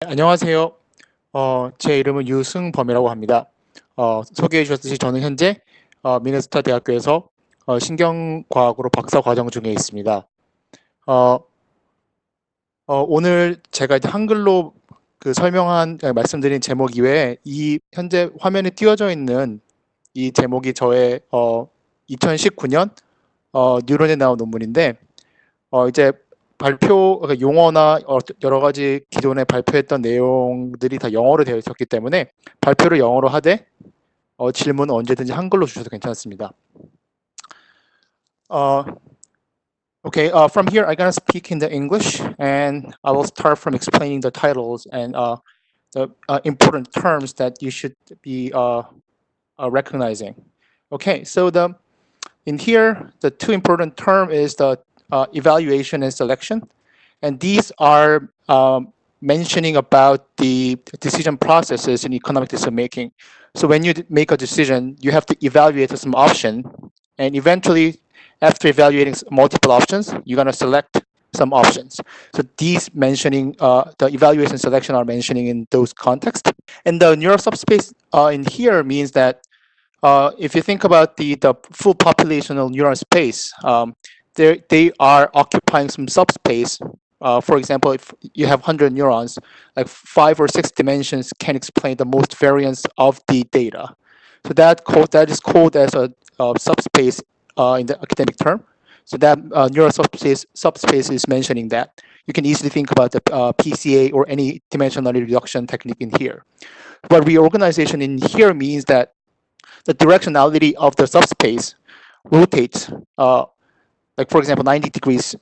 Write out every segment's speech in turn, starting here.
안녕하세요. 제 이름은 유승범이라고 합니다. 소개해 주셨듯이 저는 현재 미네소타 대학교에서 신경과학으로 박사 과정 중에 있습니다. 어, 오늘 제가 이제 한글로 말씀드린 제목 이외에 이 현재 화면에 띄워져 있는 이 제목이 저의 2019년 뉴런에 나온 논문인데 이제 그러니까 용어나 여러 가지 기존에 발표했던 내용들이 다 영어로 되어 있었기 때문에 발표를 영어로 하되 질문은 언제든지 한글로 주셔도 괜찮습니다. Okay, from here I'm gonna speak in the English, and I will start from explaining the titles and the important terms that you should be recognizing. Okay, so in here the two important term is the evaluation and selection, and these are mentioning about the decision processes in economic decision making. So when you make a decision, you have to evaluate some option, and eventually, after evaluating multiple options, you're gonna select some options. So these mentioning the evaluation selection are mentioning in those contexts. And the neural subspace in here means that if you think about the full populational neuron space, they are occupying some subspace. For example, if you have 100 neurons, like 5 or 6 dimensions can explain the most variance of the data. So that is called as a subspace in the academic term. So that neural subspace is mentioning that. You can easily think about the PCA or any dimensionality reduction technique in here. But reorganization in here means that the directionality of the subspace rotates, like for example, 90 degrees,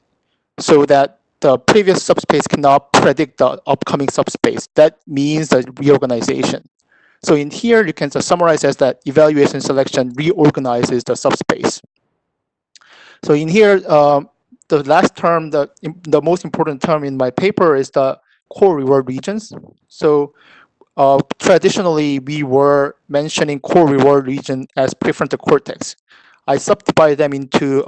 so that the previous subspace cannot predict the upcoming subspace. That means the reorganization. So in here, you can summarize as that evaluation selection reorganizes the subspace. So in here, the last term, the most important term in my paper is the core reward regions. So traditionally, we were mentioning core reward region as prefrontal cortex. I subdivide them into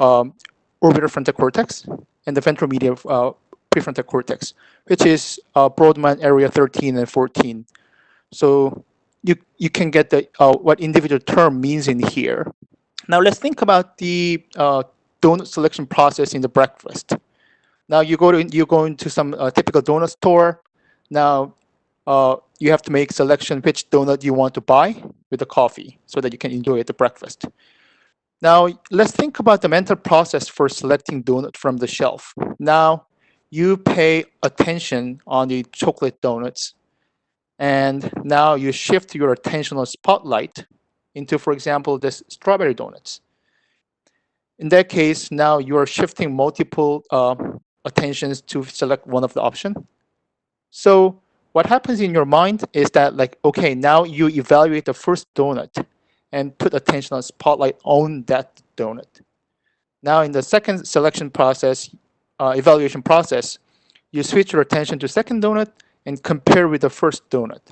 orbital frontal cortex and the ventromedial prefrontal cortex, which is Brodmann area 13 and 14. So you can get the what individual term means in here. Now let's think about the donut selection process in the breakfast. Now you go into some typical donut store. Now you have to make selection which donut you want to buy with the coffee so that you can enjoy it at breakfast. Now let's think about the mental process for selecting donut from the shelf. Now you pay attention on the chocolate donuts, and now you shift your attentional spotlight into, for example, this strawberry donuts. In that case, now you are shifting multiple attentions to select one of the option. So what happens in your mind is that, like, okay, now you evaluate the first donut and put attentional spotlight on that donut. Now in the second selection process, evaluation process, you switch your attention to second donut and compare with the first donut.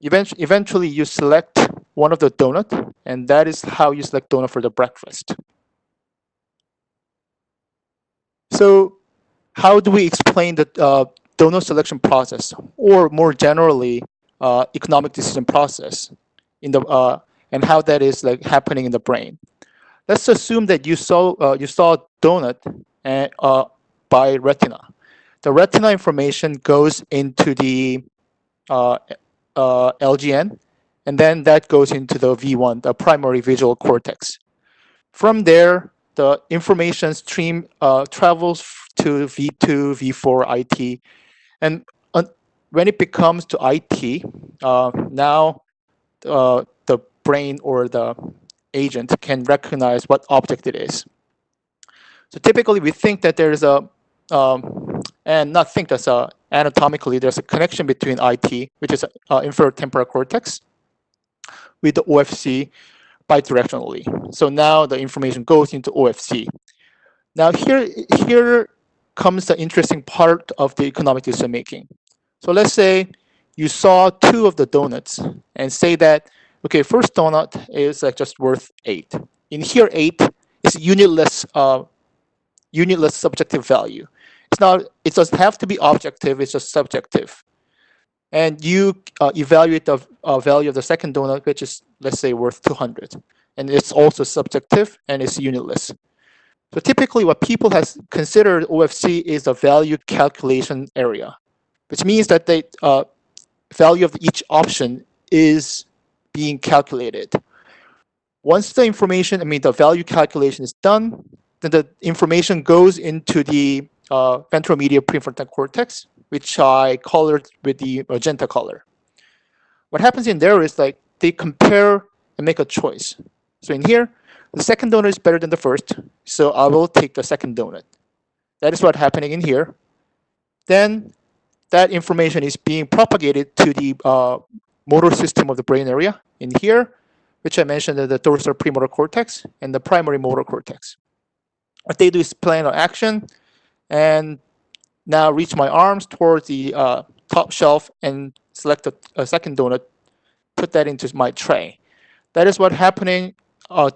Eventually you select one of the donut, and that is how you select donut for the breakfast. So how do we explain the donut selection process, or more generally, economic decision process in the and how that is like happening in the brain? Let's assume that you saw donut by retina. The retina information goes into the LGN, and then that goes into the V1, the primary visual cortex. From there, the information stream travels to V2, V4, IT, and when it becomes to IT, now the brain or the agent can recognize what object it is. So typically we think that there is a, and not think that's anatomically, there's a connection between IT, which is inferior temporal cortex, with the OFC bidirectionally. So now the information goes into OFC. Now here comes the interesting part of the economic decision making. So let's say you saw 2 of the donuts and say that, okay, first donut is like just worth 8. In here, 8 is unitless subjective value. It's not. It doesn't have to be objective. It's just subjective. and you evaluate the value of the second donut, which is, let's say, worth 200. And it's also subjective and it's unitless. So typically what people has considered OFC is the value calculation area, which means that the value of each option is being calculated. Once the information, the value calculation is done, then the information goes into the ventral medial prefrontal cortex, which I colored with the magenta color. What happens in there is like they compare and make a choice. So in here, the second donut is better than the first, so I will take the second donut. That is what's happening in here. Then that information is being propagated to the motor system of the brain area in here, which I mentioned, the dorsal premotor cortex and the primary motor cortex. What they do is plan an action and now reach my arms towards the top shelf and select a second donut, put that into my tray. That is what's happening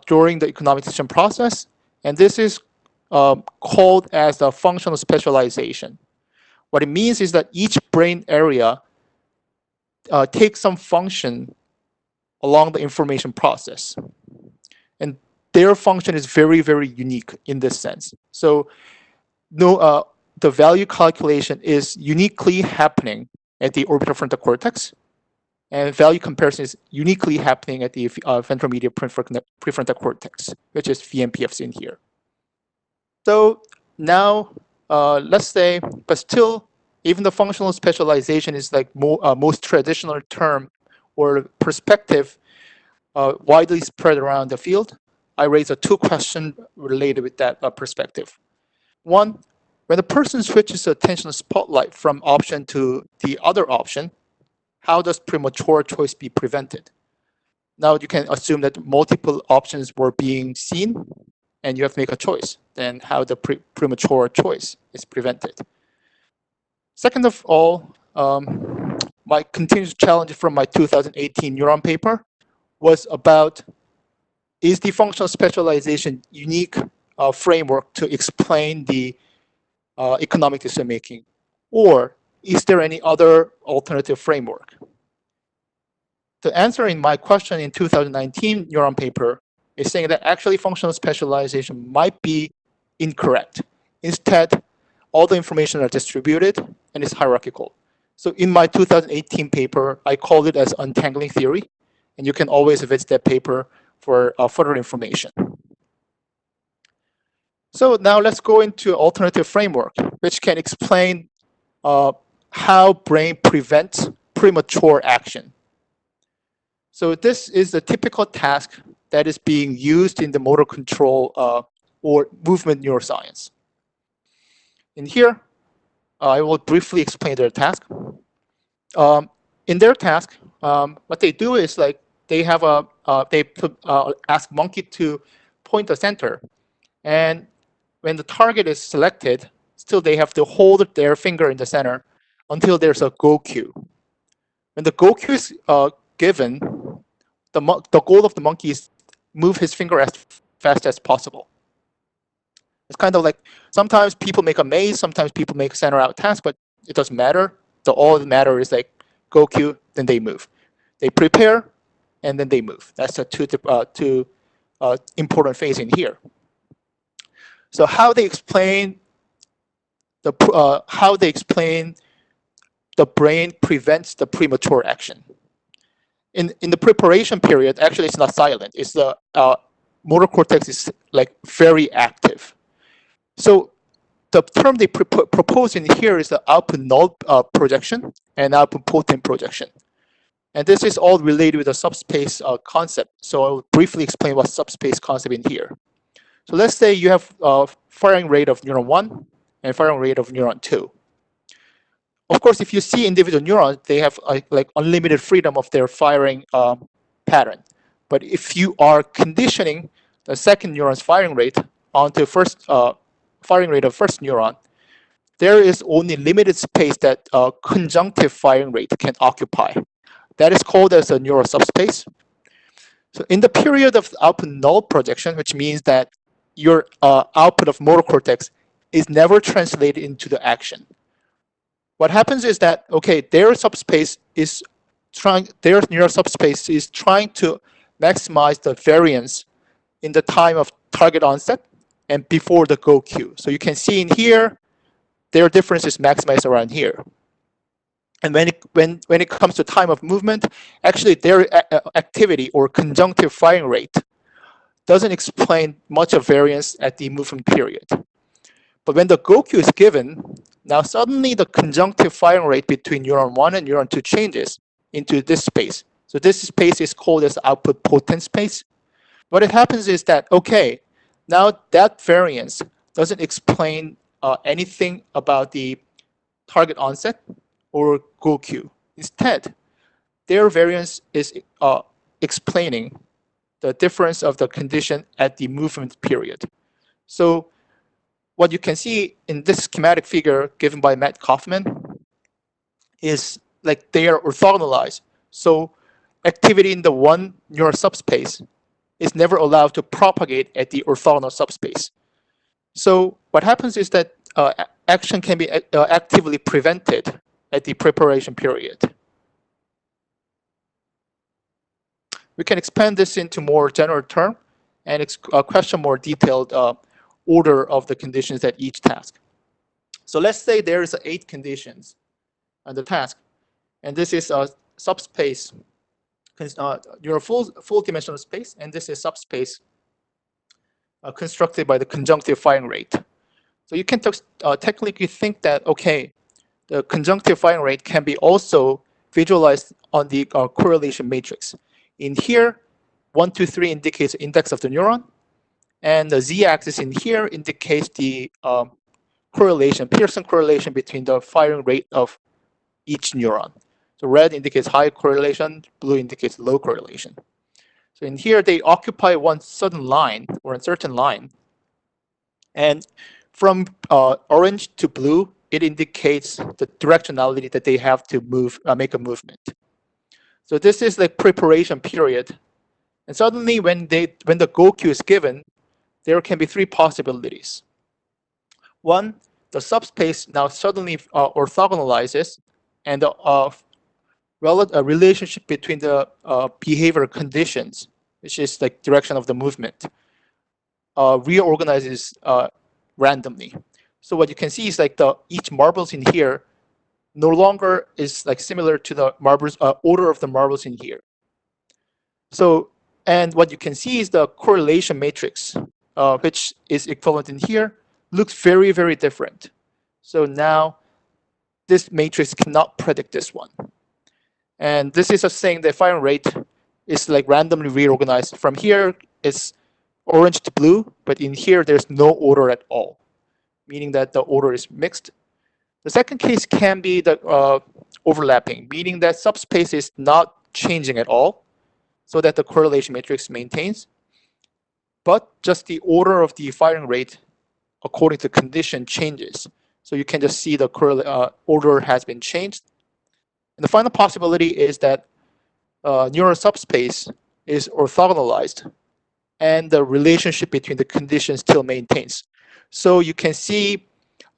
during the economic decision process, and this is called as the functional specialization. What it means is that each brain area takes some function along the information process, and their function is very, very unique in this sense. So the value calculation is uniquely happening at the orbital frontal cortex, and value comparison is uniquely happening at the ventral medial prefrontal cortex, which is VMPFs in here. So now, let's say, but still, even the functional specialization is like most traditional term or perspective widely spread around the field. I raise two questions related with that perspective. One, when the person switches the attention spotlight from option to the other option, how does premature choice be prevented? Now you can assume that multiple options were being seen and you have to make a choice. Then how the premature choice is prevented. Second of all, my continuous challenge from my 2018 neuron paper was about, is the functional specialization unique framework to explain the economic decision making, or is there any other alternative framework? The answer in my question in 2019 neuron paper is saying that actually functional specialization might be incorrect. Instead, all the information are distributed and is hierarchical. So in my 2018 paper, I called it as untangling theory, and you can always visit that paper for further information. So now let's go into alternative framework, which can explain how brain prevents premature action. So this is the typical task that is being used in the motor control or movement neuroscience. In here, I will briefly explain their task. In their task, what they do is like they have ask monkey to point the center, and when the target is selected, still they have to hold their finger in the center until there's a go cue. When the go cue is given, the goal of the monkey is move his finger as fast as possible. It's kind of like sometimes people make a maze, sometimes people make center out task, but it doesn't matter. All that matter is like go cue, then they move. They prepare, and then they move. That's the two important phase in here. So how they explain the brain prevents the premature action. In the preparation period, actually it's not silent. It's the motor cortex is like very active. So the term they propose in here is the output null projection and output potent projection. And this is all related with the subspace concept. So I'll briefly explain what subspace concept in here. So let's say you have firing rate of neuron 1 and firing rate of neuron 2. Of course, if you see individual neurons, they have like unlimited freedom of their firing pattern. But if you are conditioning the second neuron's firing rate onto first firing rate of first neuron, there is only limited space that conjunctive firing rate can occupy. That is called as a neural subspace. So in the period of output null projection, which means that your output of motor cortex is never translated into the action. what happens is that, okay, their neural subspace is trying to maximize the variance in the time of target onset and before the go cue. So you can see in here, their difference is maximized around here. And when it comes to time of movement, actually their activity or conjunctive firing rate doesn't explain much of variance at the movement period. But when the go cue is given, now suddenly the conjunctive firing rate between neuron 1 and neuron 2 changes into this space. So this space is called as output potent space. What it happens is that, okay, now that variance doesn't explain anything about the target onset or go cue. Instead, their variance is explaining the difference of the condition at the movement period. So what you can see in this schematic figure given by Matt Kaufman is like they are orthogonalized. So activity in the one neural subspace is never allowed to propagate at the orthogonal subspace. So what happens is that action can be actively prevented at the preparation period. We can expand this into more general term and question more detailed order of the conditions at each task. So let's say there is 8 conditions on the task, and this is a subspace, your full dimensional space, and this is subspace constructed by the conjunctive firing rate. So you can technically think that, okay, the conjunctive firing rate can be also visualized on the correlation matrix. In here, 1, 2, 3 indicates the index of the neuron, and the z-axis in here indicates the correlation, Pearson correlation between the firing rate of each neuron. So red indicates high correlation, blue indicates low correlation. So in here, they occupy one certain line or a certain line. And from orange to blue, it indicates the directionality that they have to make a movement. So this is the preparation period. And suddenly when the go cue is given, there can be 3 possibilities. One, the subspace now suddenly orthogonalizes, and the relationship between the behavior conditions, which is the direction of the movement, reorganizes randomly. So what you can see is like each marbles in here no longer is like similar to the marbles order of the marbles in here. So, and what you can see is the correlation matrix, which is equivalent in here, looks very, very different. So now this matrix cannot predict this one. And this is just saying the firing rate is like randomly reorganized. From here, it's orange to blue, but in here, there's no order at all, meaning that the order is mixed. The second case can be the overlapping, meaning that subspace is not changing at all, so that the correlation matrix maintains, but just the order of the firing rate according to condition changes. So you can just see the order has been changed. And the final possibility is that neural subspace is orthogonalized, and the relationship between the conditions still maintains. So you can see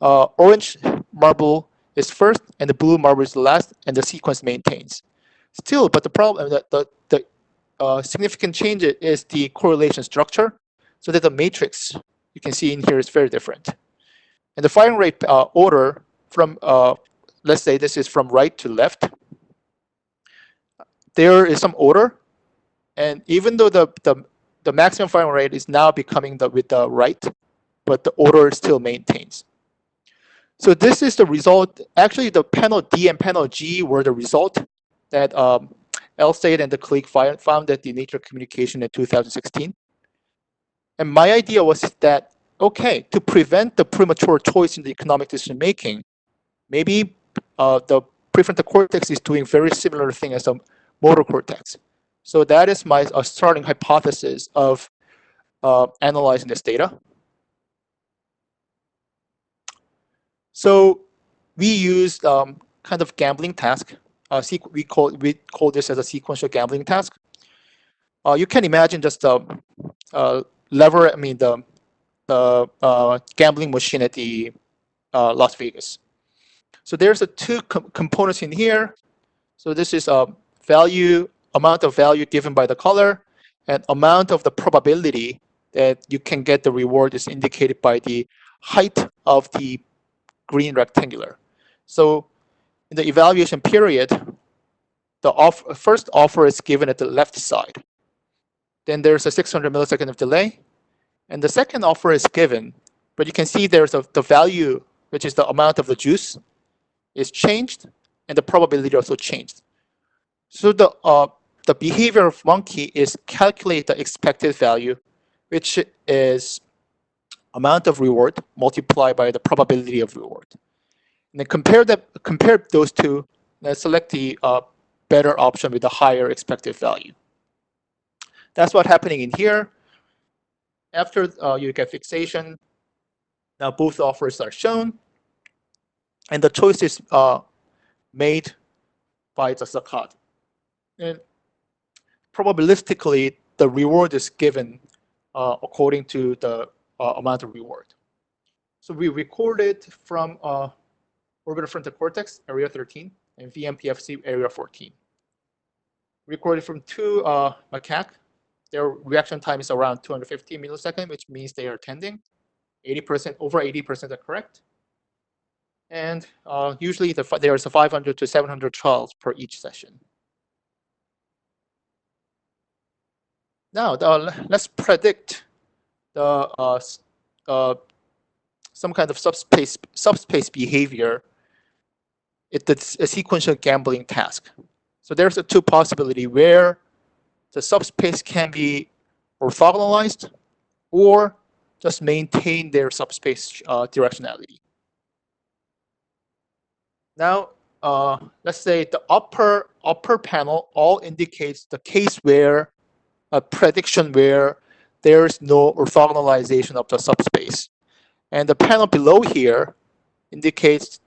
orange marble is first, and the blue marble is the last, and the sequence maintains. Still, but the problem, the significant change is the correlation structure, so that the matrix you can see in here is very different. And the firing rate order from, let's say this is from right to left, there is some order, and even though the maximum firing rate is now becoming with the right, but the order still maintains. So this is the result. Actually, the panel D and panel G were the result that Elstate and the colleague found at the Nature Communication in 2016. And my idea was that, okay, to prevent the premature choice in the economic decision making, maybe the prefrontal cortex is doing very similar thing as the motor cortex. So that is my starting hypothesis of analyzing this data. So we used kind of gambling task. We call this as a sequential gambling task. You can imagine just the gambling machine at the Las Vegas. So there's a two components in here. So this is a amount of value given by the color, and amount of the probability that you can get the reward is indicated by the height of the green rectangular. So in the evaluation period, the first offer is given at the left side. Then there's a 600 millisecond of delay, and the second offer is given, but you can see there's the value, which is the amount of the juice, is changed, and the probability also changed. So the behavior of monkey is calculate the expected value, which is amount of reward multiplied by the probability of reward. And then compare those two, and select the better option with the higher expected value. That's what's happening in here. After you get fixation, now both offers are shown, and the choice is made by the Saccade. And probabilistically, the reward is given according to the amount of reward. So we recorded from orbital frontal cortex, area 13, and VMPFC, area 14. Recorded from two macaque. Their reaction time is around 250 milliseconds, which means they are attending. 80%, over 80% are correct. And usually there's a 500 to 700 trials per each session. Now let's predict the some kind of subspace behavior. It's a sequential gambling task. So there's a two possibility where the subspace can be orthogonalized or just maintain their subspace directionality. Now, let's say the upper panel all indicates the case where a prediction where there is no orthogonalization of the subspace, and the panel below here indicates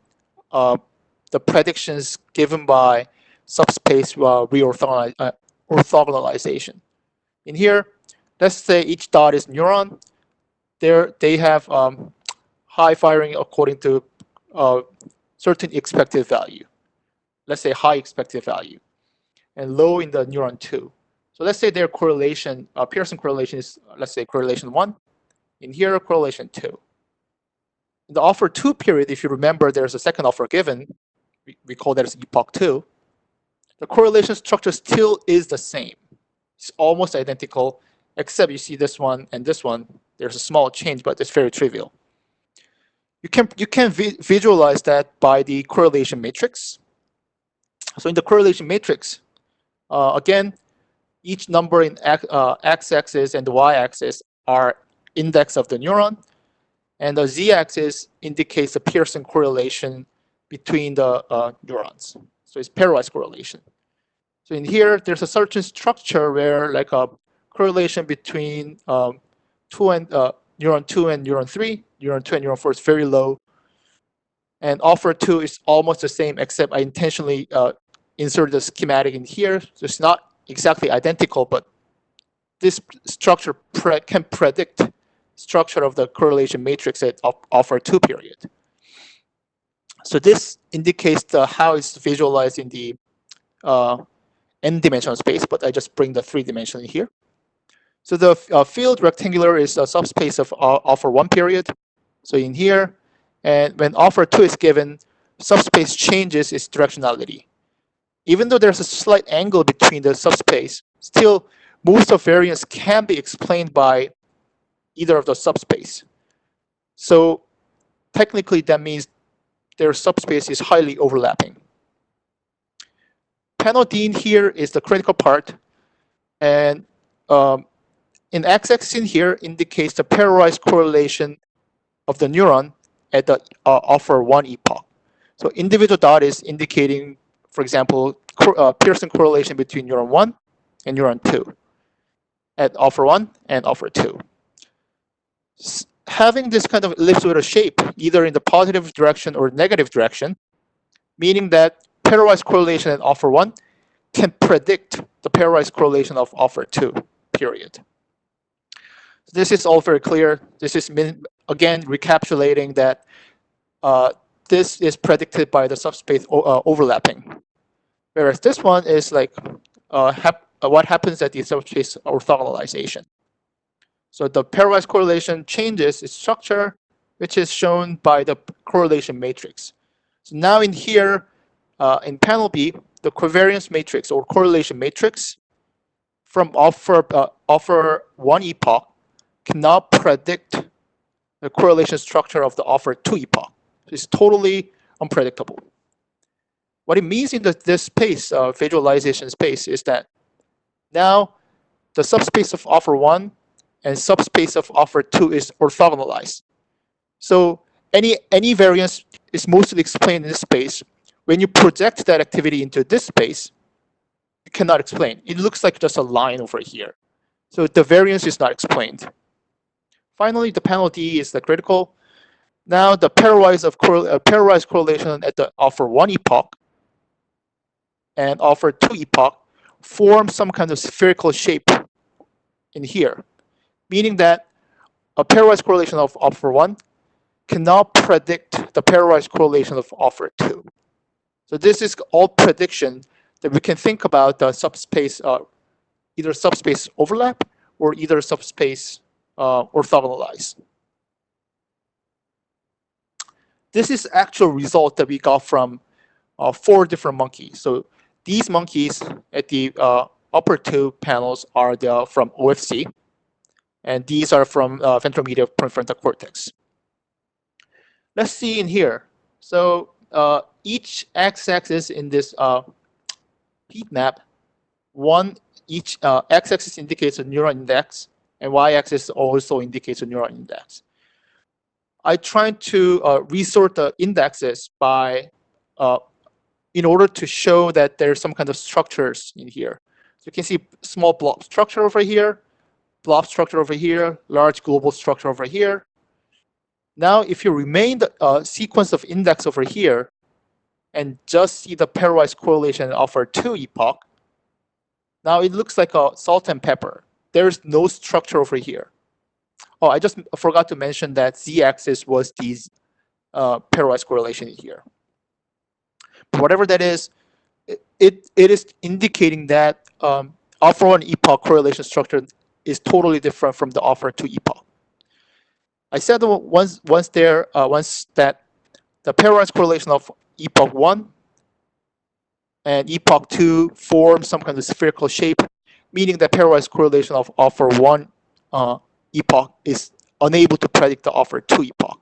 the predictions given by subspace orthogonalization. In here, let's say each dot is neuron. They have high firing according to certain expected value. Let's say high expected value, and low in the neuron 2. So let's say their correlation, Pearson correlation is, let's say, correlation 1. In here, correlation 2. In the offer 2 period, if you remember, there's a second offer given. We call that as epoch 2. The correlation structure still is the same. It's almost identical, except you see this one and this one. There's a small change, but it's very trivial. You can visualize that by the correlation matrix. So in the correlation matrix, again, each number in x-axis and the y-axis are index of the neuron, and the z-axis indicates the Pearson correlation between the neurons. So it's pairwise correlation. So in here, there's a certain structure where like a correlation between neuron 2 and neuron 3, neuron 2 and neuron 4 is very low. And offer 2 is almost the same, except I intentionally inserted the schematic in here. So it's not exactly identical, but this structure can predict structure of the correlation matrix at offer 2 period. So this indicates how it's visualized in the n-dimensional space, but I just bring the 3-dimensional here. So the field rectangular is a subspace of offer 1 period. So in here, and when offer 2 is given, subspace changes its directionality. Even though there's a slight angle between the subspace, still most of variance can be explained by either of the subspace. So technically that means their subspace is highly overlapping. Panel D in here is the critical part, and in x-axis in here indicates the pairwise correlation of the neuron at the offer 1 epoch. So individual dot is indicating, for example, Pearson correlation between neuron 1 and neuron 2 at offer 1 and offer 2. Having this kind of ellipsoidal shape, either in the positive direction or negative direction, meaning that pairwise correlation at offer 1 can predict the pairwise correlation of offer 2, period. This is all very clear. This is, again, recapitulating that this is predicted by the subspace overlapping. Whereas this one is like what happens at the subspace orthogonalization. So the pairwise correlation changes its structure, which is shown by the correlation matrix. So now in here, in panel B, the covariance matrix or correlation matrix from offer one epoch cannot predict the correlation structure of the offer two epoch. It's totally unpredictable. What it means in this space, visualization space, is that now the subspace of offer one and subspace of offer two is orthogonalized. So any variance is mostly explained in this space. When you project that activity into this space, you cannot explain. It looks like just a line over here. So the variance is not explained. Finally, the panel D is the critical. Now the pairwise correlation at the offer one epoch and offer two epoch form some kind of spherical shape in here, meaning that a pairwise correlation of offer one cannot predict the pairwise correlation of offer two. So this is all prediction that we can think about the subspace, either subspace overlap or either subspace orthogonalize. This is actual result that we got from 4 different monkeys. So these monkeys at the upper 2 panels are from OFC, and these are from ventral media prefrontal cortex. Let's see in here. So each x-axis in this heat map, each x-axis indicates a neuron index, and y-axis also indicates a neuron index. I tried to resort the indexes by, in order to show that there's some kind of structures in here. So you can see small blob structure over here, blob structure over here, large global structure over here. Now, if you remain the sequence of index over here and just see the pairwise correlation offer 2 epoch, now it looks like a salt and pepper. There's no structure over here. Oh, I just forgot to mention that z-axis was these pairwise correlation here. But whatever that is, it is indicating that offer 1 epoch correlation structure is totally different from the offer 2 epoch. I said once that the pairwise correlation of epoch 1 and epoch 2 form some kind of spherical shape, meaning that pairwise correlation of offer 1 epoch is unable to predict the offer 2 epoch.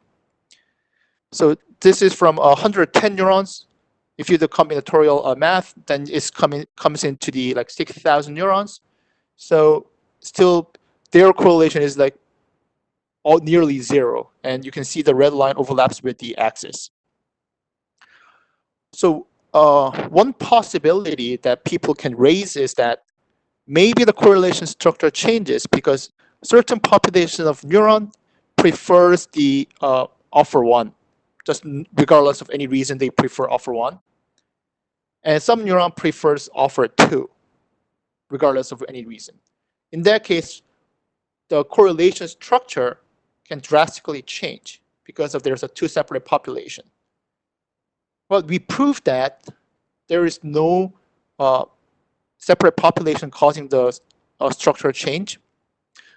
So this is from 110 neurons. If you do combinatorial math, then it comes into the like 6,000 neurons. So still their correlation is like nearly 0, and you can see the red line overlaps with the axis. So one possibility that people can raise is that maybe the correlation structure changes because certain population of neuron prefers the offer 1, just regardless of any reason they prefer offer 1. And some neuron prefers offer 2, regardless of any reason. In that case, the correlation structure can drastically change because of there's a 2 separate population. Well, we proved that there is no separate population causing the structural change.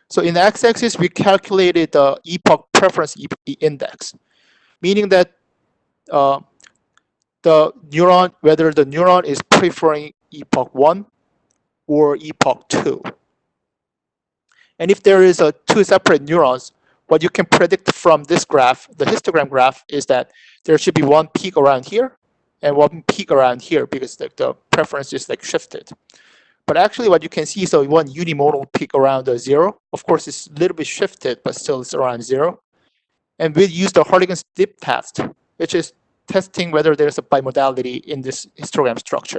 So in the x-axis, we calculated the epoch preference index, meaning that the neuron, whether the neuron is preferring epoch 1 or epoch 2. And if there is 2 separate neurons, what you can predict from this graph, the histogram graph, is that there should be one peak around here and one peak around here because the preference is like shifted. But actually what you can see is one unimodal peak around 0. Of course, it's a little bit shifted, but still it's around 0. And we use the Hartigan's dip test, which is testing whether there's a bimodality in this histogram structure.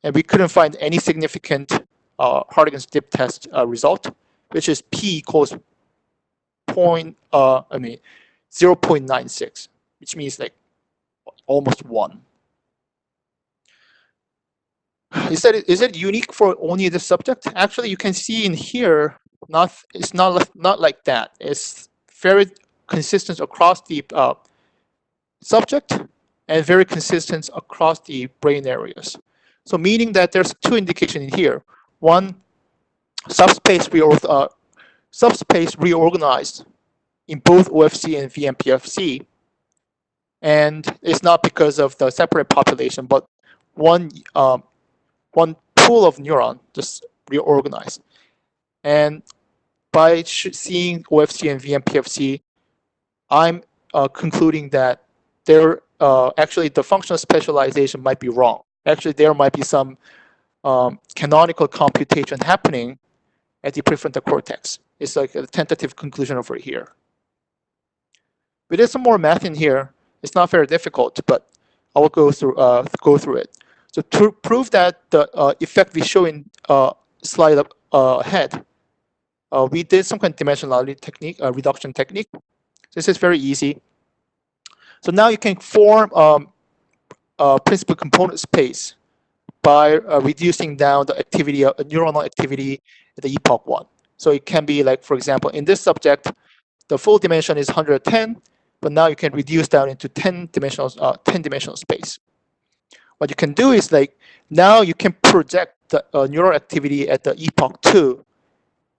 And we couldn't find any significant Hartigan's dip test result, which is p equals 0.96, which means like almost 1. Is it unique for only this subject? Actually, you can see in here, it's not like that. It's very consistent across the subject and very consistent across the brain areas. So meaning that there's two indications in here. One, subspace reorganized in both OFC and VMPFC, and it's not because of the separate population, but one one pool of neuron just reorganized. And by seeing OFC and VMPFC, I'm concluding that there actually the functional specialization might be wrong. Actually, there might be some canonical computation happening at the prefrontal cortex. It's like a tentative conclusion over here. We did some more math in here. It's not very difficult, but I will go through it. So to prove that the effect we show in slide up ahead, we did some kind of dimensionality technique, reduction technique. This is very easy. So now you can form principal component space by reducing down the activity, neuronal activity at the epoch 1. So it can be like, for example, in this subject, the full dimension is 110, but now you can reduce down into 10 dimensional space. What you can do is like, now you can project the neural activity at the epoch 2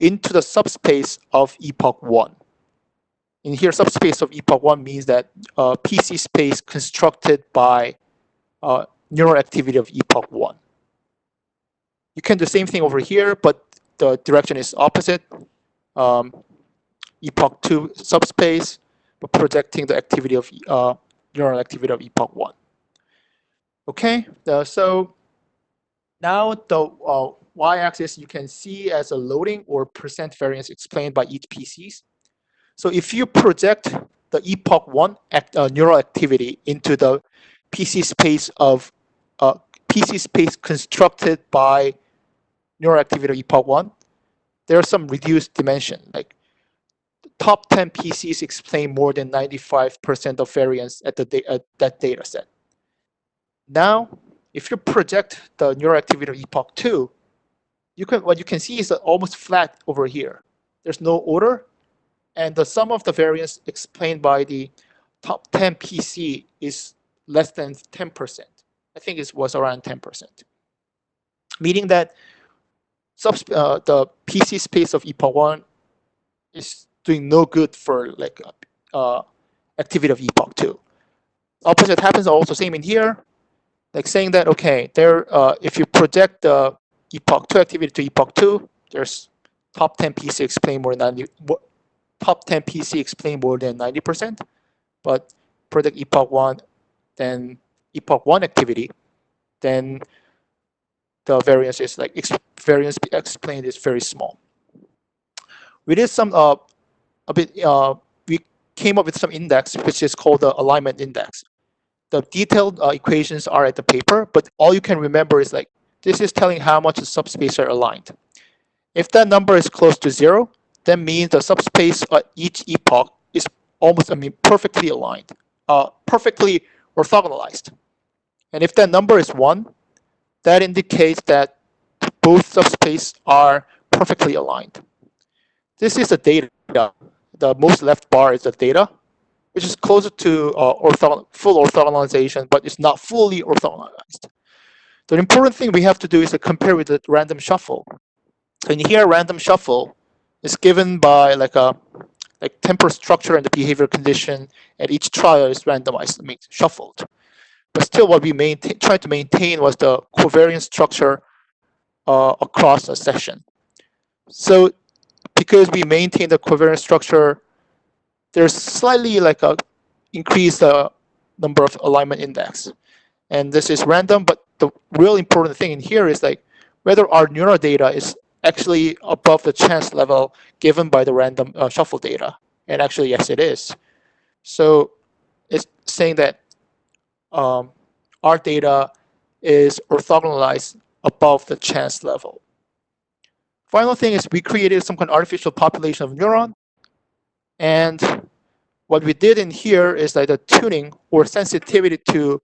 into the subspace of epoch 1. In here, subspace of epoch 1 means that PC space constructed by neural activity of epoch 1. You can do the same thing over here, but the direction is opposite. Epoch 2 subspace, but projecting the activity of neural activity of epoch 1. Okay, so now the y-axis you can see as a loading or percent variance explained by each PCs. So if you project the epoch 1 neural activity into the PC space of PC space constructed by neural activity of epoch 1, there are some reduced dimension. Like top 10 PCs explain more than 95% of variance at that data set. Now, if you project the neural activity of epoch 2, what you can see is almost flat over here. There's no order, and the sum of the variance explained by the top 10 PC is less than 10%. I think it was around 10%. Meaning that the PC space of epoch 1 is doing no good for like activity of epoch 2. Opposite happens also same in here. Like saying that, okay, there if you project the epoch 2 activity to epoch 2, there's top 10 PC explain more than 90%, but project epoch 1, then epoch 1 activity, then the variance is like variance explained is very small. We did some we came up with some index which is called the alignment index. The detailed equations are at the paper, but all you can remember is like this is telling how much the subspace are aligned. If that number is close to 0, that means the subspace at each epoch is almost, perfectly aligned, perfectly orthogonalized. And if that number is 1, that indicates that both subspace are perfectly aligned. This is the data. The most left bar is the data, which is closer to full orthogonalization, but it's not fully orthogonalized. The important thing we have to do is to compare with the random shuffle. And here, random shuffle is given by like temporal structure and the behavior condition at each trial is randomized, shuffled. But still, what we tried to maintain was the covariance structure across a session. So because we maintain the covariance structure, there's slightly like a increased number of alignment index. And this is random, but the real important thing in here is like whether our neural data is actually above the chance level given by the random shuffle data. And actually, yes, it is. So it's saying that our data is orthogonalized above the chance level. Final thing is we created some kind of artificial population of neuron. And what we did in here is like the tuning or sensitivity to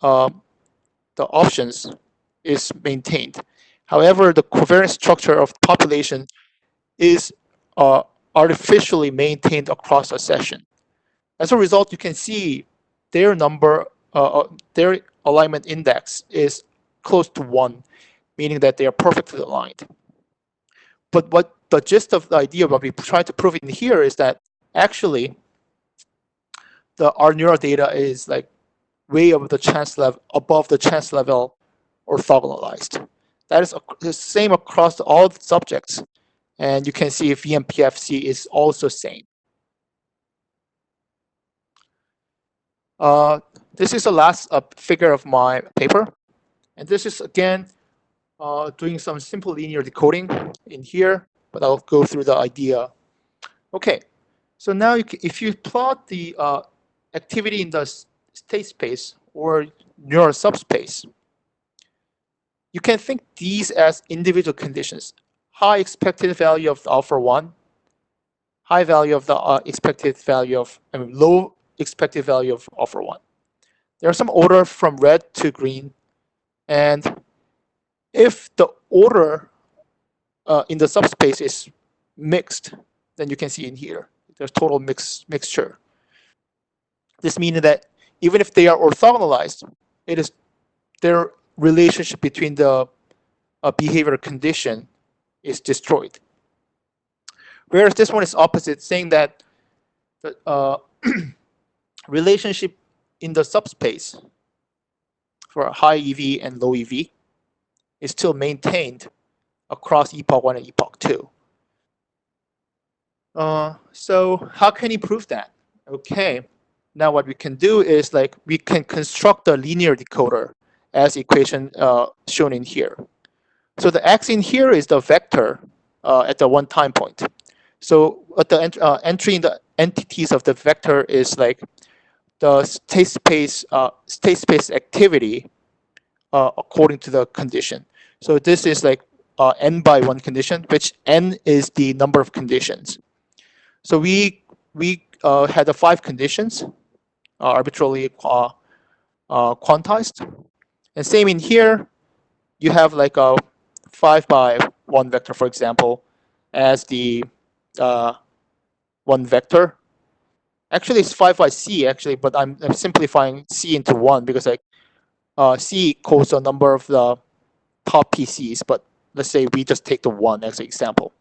the options is maintained. However, the covariance structure of the population is artificially maintained across a session. As a result, you can see their their alignment index is close to 1, meaning that they are perfectly aligned. But what the gist of the idea what we try to prove in here is that actually our neural data is like way above the chance level orthogonalized. That is the same across all the subjects, and you can see if VMPFC is also same. This is the last figure of my paper, and this is again doing some simple linear decoding in here, but I'll go through the idea. Okay, so now if you plot the activity in the state space or neural subspace, you can think these as individual conditions. High expected value of alpha 1, high value of the expected value of, low expected value of alpha 1. There are some order from red to green, and if the order in the subspace is mixed, then you can see in here, there's total mixture. This means that even if they are orthogonalized, it is their relationship between the behavior condition is destroyed. Whereas this one is opposite, saying that the relationship in the subspace for high EV and low EV is still maintained across epoch 1 and epoch 2. So how can you prove that? Okay, now what we can do is like we can construct a linear decoder as equation shown in here. So the x in here is the vector at the one time point. So at the entry in the entities of the vector is like the state space activity according to the condition. So this is like n by 1 condition, which n is the number of conditions. So we had the 5 conditions arbitrarily quantized, and same in here. You have like a 5 by 1 vector, for example, as the one vector. Actually, it's 5 by c actually, but I'm simplifying c into 1 because like c equals the number of the top PCs, but let's say we just take the 1 as an example.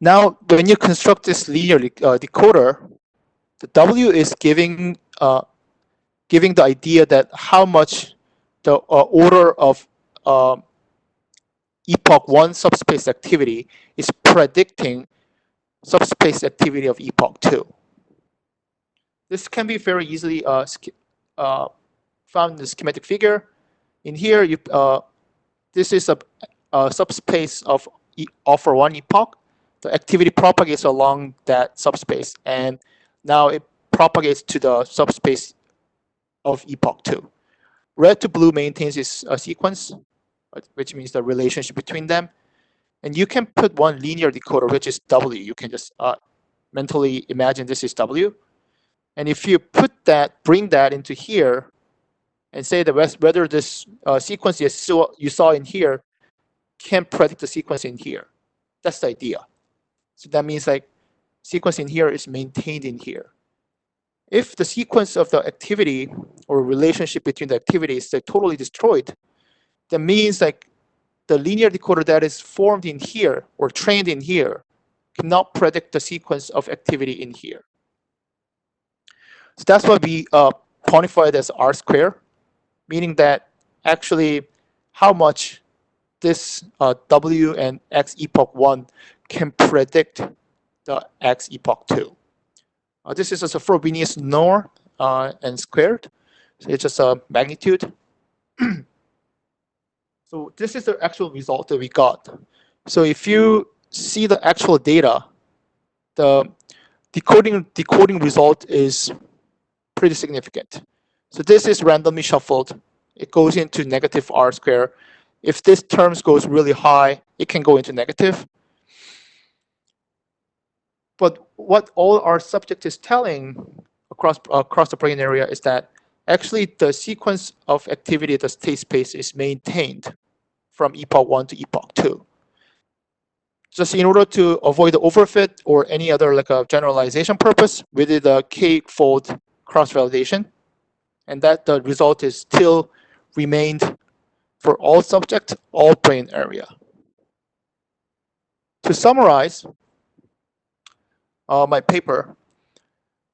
Now, when you construct this linear decoder, the W is giving the idea that how much the order of epoch 1 subspace activity is predicting subspace activity of epoch 2. This can be very easily found in the schematic figure. In here, this is a subspace of alpha 1 epoch. The activity propagates along that subspace, and now it propagates to the subspace of epoch 2. Red to blue maintains its sequence, which means the relationship between them. And you can put one linear decoder, which is W. You can just mentally imagine this is W. And if you bring that into here, and say that whether this sequence you saw in here can predict the sequence in here. That's the idea. So that means like sequence in here is maintained in here. If the sequence of the activity or relationship between the activities is totally destroyed, that means like the linear decoder that is formed in here or trained in here cannot predict the sequence of activity in here. So that's why we quantify it as R square, meaning that actually how much this W and X epoch 1 can predict the X epoch 2. This is just a Frobenius norm and squared. So it's just a magnitude. So this is the actual result that we got. So if you see the actual data, the decoding result is pretty significant. So this is randomly shuffled. It goes into negative R square. If this terms goes really high, it can go into negative. But what all our subject is telling across the brain area is that actually the sequence of activity at the state space is maintained from epoch 1 to epoch 2. Just in order to avoid the overfit or any other like a generalization purpose, we did a k-fold cross-validation, and that the result is still remained for all subjects, all brain area. To summarize my paper,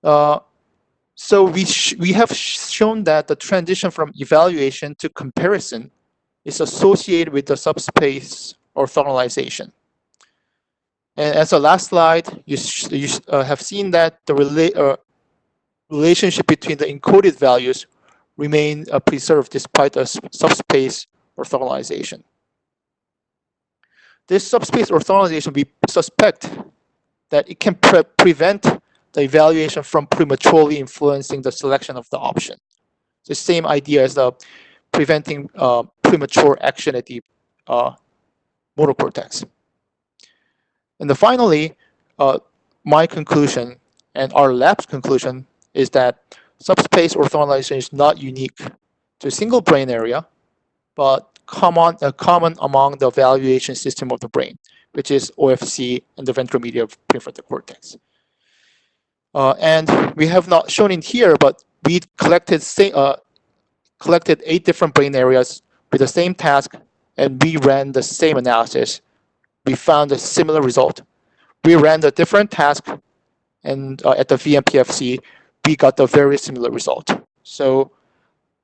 so we have shown that the transition from evaluation to comparison is associated with the subspace orthogonalization. And as the last slide, you have seen that the relationship between the encoded values remain preserved despite the subspace orthogonalization. This subspace orthogonalization, we suspect that it can prevent the evaluation from prematurely influencing the selection of the option. The same idea as the preventing premature action at the motor cortex. And then finally, my conclusion and our lab's conclusion is that subspace orthogonalization is not unique to a single brain area, but common among the evaluation system of the brain, which is OFC and the ventromedial prefrontal cortex. And we have not shown it here, but we collected 8 different brain areas with the same task, and we ran the same analysis. We found a similar result. We ran the different task, and at the VMPFC, we got a very similar result. So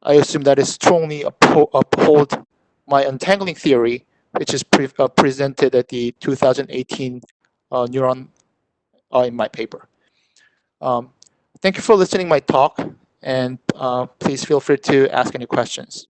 I assume that it strongly uphold my untangling theory, which is presented at the 2018 Neuron in my paper. Thank you for listening to my talk, and please feel free to ask any questions.